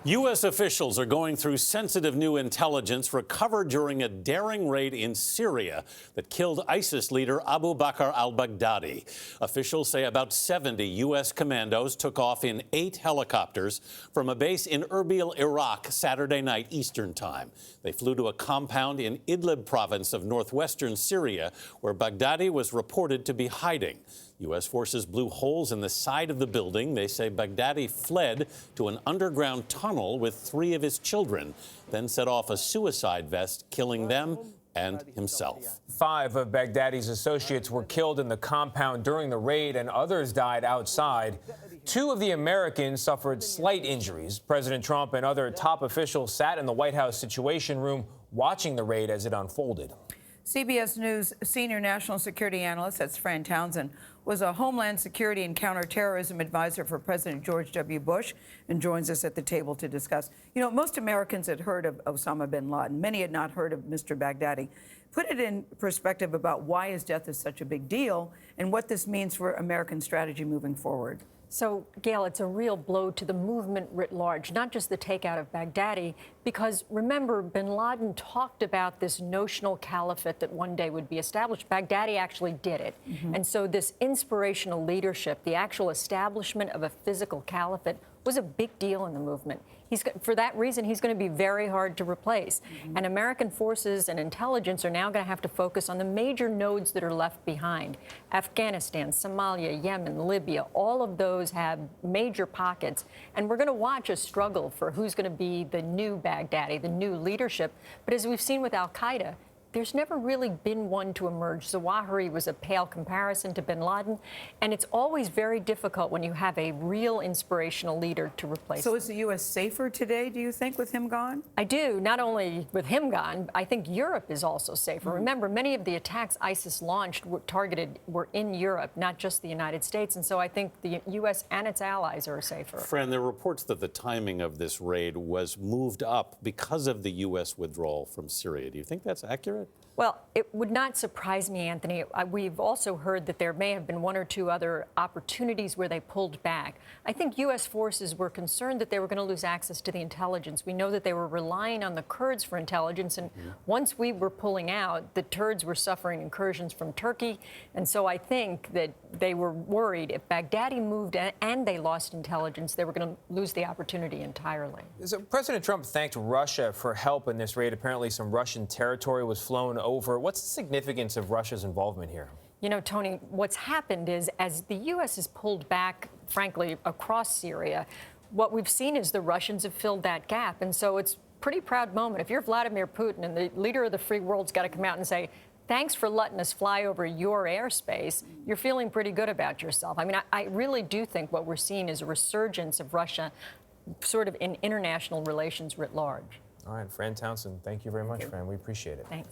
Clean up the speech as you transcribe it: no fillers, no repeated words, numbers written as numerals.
U.S. officials are going through sensitive new intelligence recovered during a daring raid in Syria that killed ISIS leader Abu Bakr al-Baghdadi. Officials say about 70 U.S. commandos took off in 8 helicopters from a base in Erbil, Iraq, Saturday night Eastern Time. They flew to a compound in Idlib province of northwestern Syria, where Baghdadi was reported to be hiding. U.S. forces blew holes in the side of the building. They say Baghdadi fled to an underground tunnel with 3 of his children, then set off a suicide vest, killing them and himself. 5 of Baghdadi's associates were killed in the compound during the raid, and others died outside. 2 of the Americans suffered slight injuries. President Trump and other top officials sat in the White House Situation Room watching the raid as it unfolded. CBS News senior national security analyst, that's Fran Townsend, was a Homeland Security and counterterrorism advisor for President George W. Bush and joins us at the table to discuss. You know, most Americans had heard of Osama bin Laden. Many had not heard of Mr. Baghdadi. Put it in perspective about why his death is such a big deal and what this means for American strategy moving forward. So, Gayle, it's a real blow to the movement writ large, not just the takeout of Baghdadi, because remember, bin Laden talked about this notional caliphate that one day would be established. Baghdadi actually did it. And so this inspirational leadership, the actual establishment of a physical caliphate, was a big deal in the movement. For that reason, he's going to be very hard to replace. And American forces and intelligence are now going to have to focus on the major nodes that are left behind. Afghanistan, Somalia, Yemen, Libya, all of those have major pockets. And we're going to watch a struggle for who's going to be the new Baghdadi, the new leadership. But as we've seen with al-Qaeda, there's never really been one to emerge. Zawahiri was a pale comparison to bin Laden, and it's always very difficult when you have a real inspirational leader to replace So him. is the U.S. safer today, do you think, with him gone? I do. Not only with him gone, I think Europe is also safer. Remember, many of the attacks ISIS launched were in Europe, not just the United States, and so I think the U.S. and its allies are safer. Fran, there are reports that the timing of this raid was moved up because of the U.S. withdrawal from Syria. Do you think that's accurate? Well, it would not surprise me, Anthony. We've also heard that there may have been 1 or 2 other opportunities where they pulled back. I think U.S. forces were concerned that they were going to lose access to the intelligence. We know that they were relying on the Kurds for intelligence, and once we were pulling out, the Kurds were suffering incursions from Turkey, and so I think that they were worried if Baghdadi moved and they lost intelligence, they were going to lose the opportunity entirely. So President Trump thanked Russia for help in this raid. Apparently some Russian territory was flown over. What's the significance of Russia's involvement here? You know, Tony, what's happened is as the U.S. has pulled back, frankly, across Syria, what we've seen is the Russians have filled that gap. And so it's a pretty proud moment. If you're Vladimir Putin and the leader of the free world's got to come out and say, thanks for letting us fly over your airspace, you're feeling pretty good about yourself. I mean, I really do think what we're seeing is a resurgence of Russia sort of in international relations writ large. All right, Fran Townsend, thank you very much, Fran. We appreciate it. Thanks.